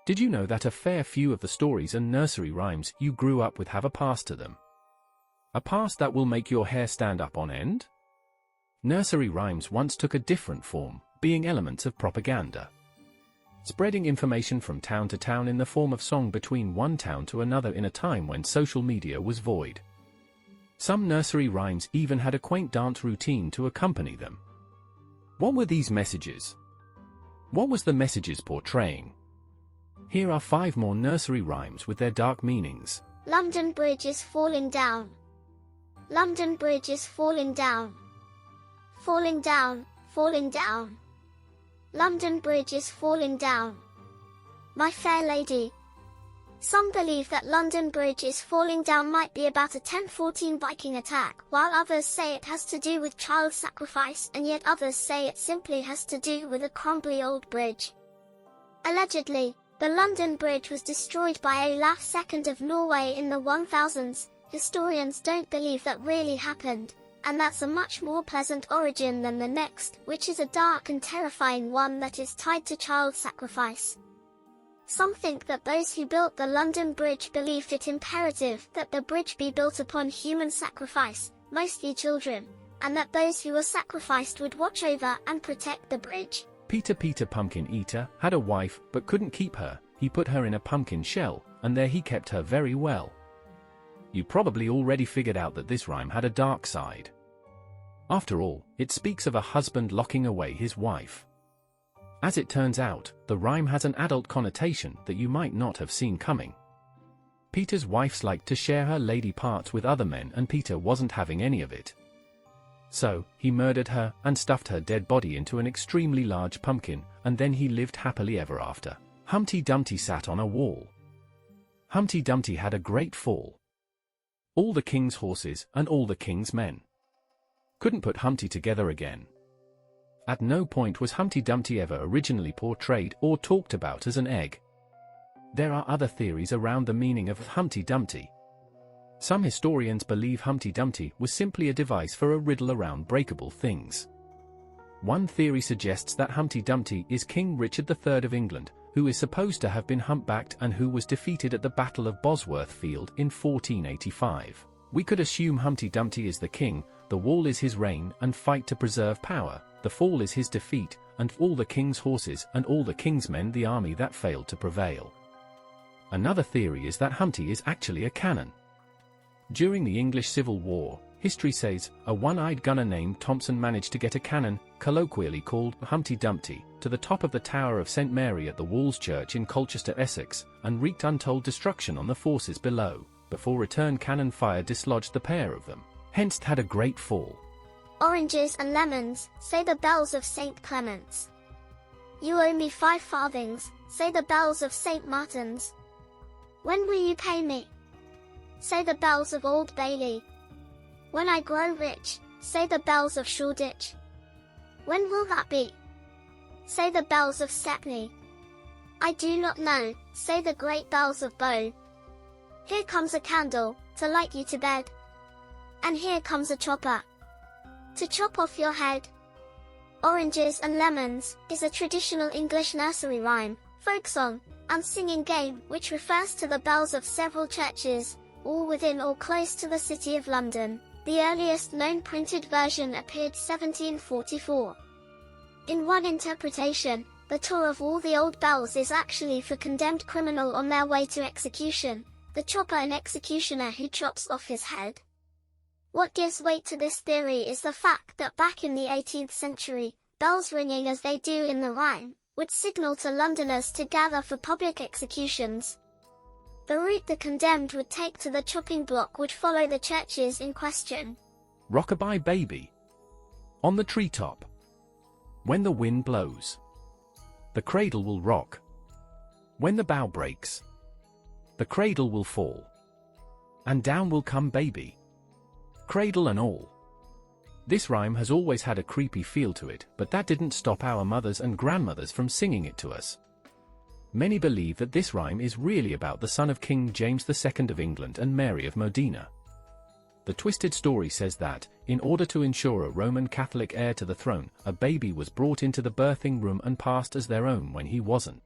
Did you know that a fair few of the stories and nursery rhymes you grew up with have a past to them? A past that will make your hair stand up on end? Nursery rhymes once took a different form, being elements of propaganda. Spreading information from town to town in the form of song between one town to another in a time when social media was void. Some nursery rhymes even had a quaint dance routine to accompany them. What were these messages? What was the messages portraying? Here are 5 more nursery rhymes with their dark meanings. London Bridge is falling down. London Bridge is falling down. Falling down, falling down. London Bridge is falling down. My fair lady. Some believe that London Bridge is falling down might be about a 1014 Viking attack, while others say it has to do with child sacrifice, and yet others say it simply has to do with a crumbly old bridge. Allegedly, the London Bridge was destroyed by Olaf II of Norway in the 1000s. Historians don't believe that really happened, and that's a much more pleasant origin than the next, which is a dark and terrifying one that is tied to child sacrifice. Some think that those who built the London Bridge believed it imperative that the bridge be built upon human sacrifice, mostly children, and that those who were sacrificed would watch over and protect the bridge. Peter Pumpkin Eater had a wife but couldn't keep her. He put her in a pumpkin shell, and there he kept her very well. You probably already figured out that this rhyme had a dark side. After all, it speaks of a husband locking away his wife. As it turns out, the rhyme has an adult connotation that you might not have seen coming. Peter's wife liked to share her lady parts with other men, and Peter wasn't having any of it. So, he murdered her and stuffed her dead body into an extremely large pumpkin, and then he lived happily ever after. Humpty Dumpty sat on a wall. Humpty Dumpty had a great fall. All the king's horses and all the king's men couldn't put Humpty together again. At no point was Humpty Dumpty ever originally portrayed or talked about as an egg. There are other theories around the meaning of Humpty Dumpty. Some historians believe Humpty Dumpty was simply a device for a riddle around breakable things. One theory suggests that Humpty Dumpty is King Richard III of England, who is supposed to have been humpbacked and who was defeated at the Battle of Bosworth Field in 1485. We could assume Humpty Dumpty is the king, the wall is his reign and fight to preserve power, the fall is his defeat, and all the king's horses and all the king's men the army that failed to prevail. Another theory is that Humpty is actually a cannon. During the English Civil War, history says, a one-eyed gunner named Thompson managed to get a cannon, colloquially called Humpty Dumpty, to the top of the Tower of St. Mary at the Walls Church in Colchester, Essex, and wreaked untold destruction on the forces below, before return cannon fire dislodged the pair of them. Hence had a great fall. Oranges and lemons, say the bells of St. Clement's. You owe me 5 farthings, say the bells of St. Martin's. When will you pay me? Say the bells of Old Bailey. When I grow rich, say the bells of Shoreditch. When will that be? Say the bells of Stepney. I do not know, say the great bells of Bow. Here comes a candle, to light you to bed. And here comes a chopper, to chop off your head. Oranges and Lemons is a traditional English nursery rhyme, folk song, and singing game which refers to the bells of several churches, all within or close to the City of London. The earliest known printed version appeared 1744. In one interpretation, the tour of all the old bells is actually for condemned criminal on their way to execution, the chopper an executioner who chops off his head. What gives weight to this theory is the fact that back in the 18th century, bells ringing as they do in the rhyme, would signal to Londoners to gather for public executions. The route the condemned would take to the chopping block would follow the churches in question. Rockabye baby. On the treetop. When the wind blows, the cradle will rock. When the bough breaks, the cradle will fall. And down will come baby, cradle and all. This rhyme has always had a creepy feel to it, but that didn't stop our mothers and grandmothers from singing it to us. Many believe that this rhyme is really about the son of King James II of England and Mary of Modena. The twisted story says that, in order to ensure a Roman Catholic heir to the throne, a baby was brought into the birthing room and passed as their own when he wasn't.